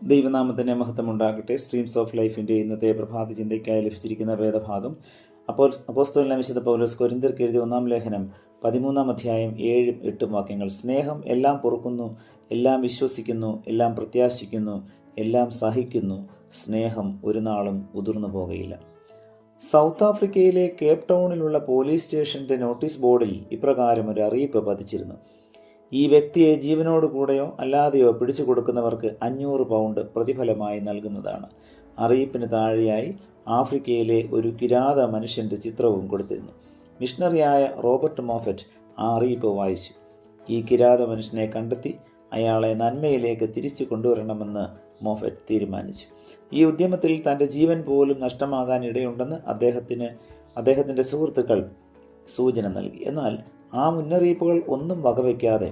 ദൈവനാമത്തിന് മഹത്വമുണ്ടാകട്ടെ. Streams of ലൈഫിൻ്റെ ഇന്നത്തെ പ്രഭാത ചിന്തയ്ക്കായി ലഭിച്ചിരിക്കുന്ന വേദഭാഗം അപ്പോസ്തലനായ വിശുദ്ധ പൗലോസ് കൊരിന്ത്യർക്ക് എഴുതിയ 1-ാം ലേഖനം 13-ാം അധ്യായം 7-8 വാക്യങ്ങൾ. സ്നേഹം എല്ലാം പൊറുക്കുന്നു, എല്ലാം വിശ്വസിക്കുന്നു, എല്ലാം പ്രത്യാശിക്കുന്നു, എല്ലാം സഹിക്കുന്നു. സ്നേഹം ഒരു നാളും ഉതിർന്നു പോകുകയില്ല. സൗത്ത് ആഫ്രിക്കയിലെ കേപ്പ് ടൗണിലുള്ള പോലീസ് സ്റ്റേഷന്റെ നോട്ടീസ് ബോർഡിൽ ഇപ്രകാരം ഒരു അറിയിപ്പ് പതിച്ചിരുന്നു: ഈ വ്യക്തിയെ ജീവനോട് കൂടെയോ അല്ലാതെയോ പിടിച്ചു കൊടുക്കുന്നവർക്ക് 500 പൗണ്ട് പ്രതിഫലമായി നൽകുന്നതാണ്. അറിയിപ്പിന് താഴെയായി ആഫ്രിക്കയിലെ ഒരു കിരാത മനുഷ്യന്റെ ചിത്രവും കൊടുത്തിരുന്നു. മിഷണറിയായ റോബർട്ട് മോഫറ്റ് ആ അറിയിപ്പ് വായിച്ചു. ഈ കിരാത മനുഷ്യനെ കണ്ടെത്തി അയാളെ നന്മയിലേക്ക് തിരിച്ചു കൊണ്ടുവരണമെന്ന് മോഫറ്റ് തീരുമാനിച്ചു. ഈ ഉദ്യമത്തിൽ തൻ്റെ ജീവൻ പോലും നഷ്ടമാകാൻ ഇടയുണ്ടെന്ന് അദ്ദേഹത്തിൻ്റെ സുഹൃത്തുക്കൾ സൂചന നൽകി. എന്നാൽ ആ മുന്നറിയിപ്പുകൾ ഒന്നും വകവയ്ക്കാതെ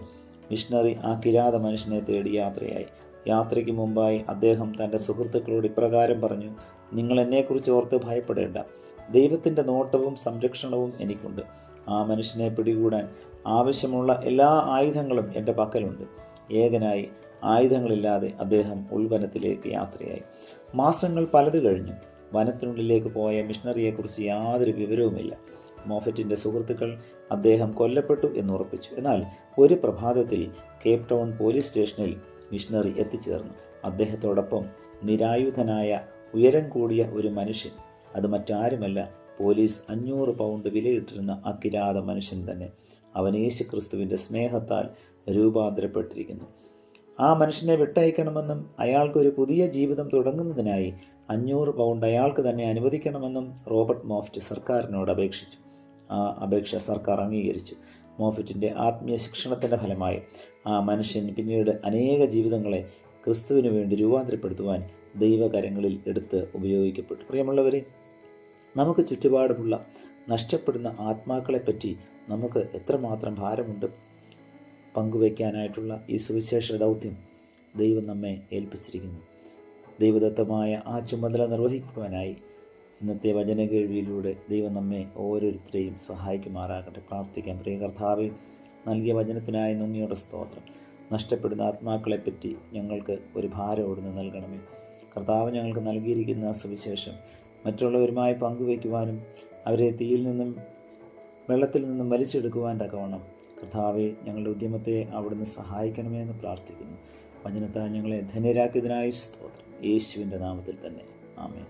മിഷണറി ആ കിരാത മനുഷ്യനെ തേടി യാത്രയായി. യാത്രയ്ക്ക് മുമ്പായി അദ്ദേഹം തൻ്റെ സുഹൃത്തുക്കളോട് ഇപ്രകാരം പറഞ്ഞു: നിങ്ങൾ എന്നെക്കുറിച്ച് ഓർത്ത് ഭയപ്പെടേണ്ട. ദൈവത്തിൻ്റെ നോട്ടവും സംരക്ഷണവും എനിക്കുണ്ട്. ആ മനുഷ്യനെ പിടികൂടാൻ ആവശ്യമുള്ള എല്ലാ ആയുധങ്ങളും എൻ്റെ പക്കലുണ്ട്. ഏകനായി ആയുധങ്ങളില്ലാതെ അദ്ദേഹം ഉൾവനത്തിലേക്ക് യാത്രയായി. മാസങ്ങൾ പലത് കഴിഞ്ഞു. വനത്തിനുള്ളിലേക്ക് പോയ മിഷണറിയെക്കുറിച്ച് യാതൊരു വിവരവുമില്ല. മോഫറ്റിൻ്റെ സുഹൃത്തുക്കൾ അദ്ദേഹം കൊല്ലപ്പെട്ടു എന്നുറപ്പിച്ചു. എന്നാൽ ഒരു പ്രഭാതത്തിൽ കേപ്പ് ടൗൺ പോലീസ് സ്റ്റേഷനിൽ മിഷണറി എത്തിച്ചേർന്നു. അദ്ദേഹത്തോടൊപ്പം നിരായുധനായ ഉയരം കൂടിയ ഒരു മനുഷ്യൻ. അത് മറ്റാരുമല്ല, പോലീസ് 500 പൗണ്ട് വിലയിട്ടിരുന്ന ആ കിരാത മനുഷ്യൻ തന്നെ. അവൻ യേശുക്രിസ്തുവിൻ്റെ സ്നേഹത്താൽ രൂപാന്തരപ്പെട്ടിരിക്കുന്നു. ആ മനുഷ്യനെ വിട്ടയക്കണമെന്നും അയാൾക്കൊരു പുതിയ ജീവിതം തുടങ്ങുന്നതിനായി 500 പൗണ്ട് അയാൾക്ക് തന്നെ അനുവദിക്കണമെന്നും റോബർട്ട് മോഫറ്റ് സർക്കാരിനോട് അപേക്ഷിച്ചു. ആ അപേക്ഷ സർക്കാർ അംഗീകരിച്ചു. മോഫറ്റിൻ്റെ ആത്മീയ ശിക്ഷണത്തിൻ്റെ ഫലമായി ആ മനുഷ്യൻ പിന്നീട് അനേക ജീവിതങ്ങളെ ക്രിസ്തുവിന് വേണ്ടി രൂപാന്തരപ്പെടുത്തുവാൻ ദൈവകരങ്ങളിൽ എടുത്ത് ഉപയോഗിക്കപ്പെട്ടു. പ്രിയമുള്ളവരെ, നമുക്ക് ചുറ്റുപാടുമുള്ള നഷ്ടപ്പെടുന്ന ആത്മാക്കളെപ്പറ്റി നമുക്ക് എത്രമാത്രം ഭാരമുണ്ട്. പങ്കുവയ്ക്കാനായിട്ടുള്ള ഈ സുവിശേഷ ദൗത്യം ദൈവം നമ്മെ ഏൽപ്പിച്ചിരിക്കുന്നു. ദൈവദത്തമായ ആ ചുമതല നിർവഹിക്കുവാനായി ഇന്നത്തെ വചന കേൾവിയിലൂടെ ദൈവം നമ്മെ ഓരോരുത്തരെയും സഹായിക്കുമാറാകട്ടെ. പ്രാർത്ഥിക്കാം. പ്രിയ കർത്താവേ, നൽകിയ വചനത്തിനായി നന്ദിയോടെ സ്തോത്രം. നഷ്ടപ്പെടുന്ന ആത്മാക്കളെപ്പറ്റി ഞങ്ങൾക്ക് ഒരു ഭാരം അവിടുന്ന് നൽകണമേ. കർത്താവ് ഞങ്ങൾക്ക് നൽകിയിരിക്കുന്ന സുവിശേഷം മറ്റുള്ളവരുമായി പങ്കുവയ്ക്കുവാനും അവരെ തീയിൽ നിന്നും വെള്ളത്തിൽ നിന്നും വലിച്ചെടുക്കുവാൻ തക്കവണ്ണം കർത്താവെ, ഞങ്ങളുടെ ഉദ്യമത്തെ അവിടുന്ന് സഹായിക്കണമേ എന്ന് പ്രാർത്ഥിക്കുന്നു. വചനത്താൽ ഞങ്ങളെ ധന്യരാക്കിയതിനായി സ്തോത്രം. യേശുവിൻ്റെ നാമത്തിൽ തന്നെ. ആമേൻ.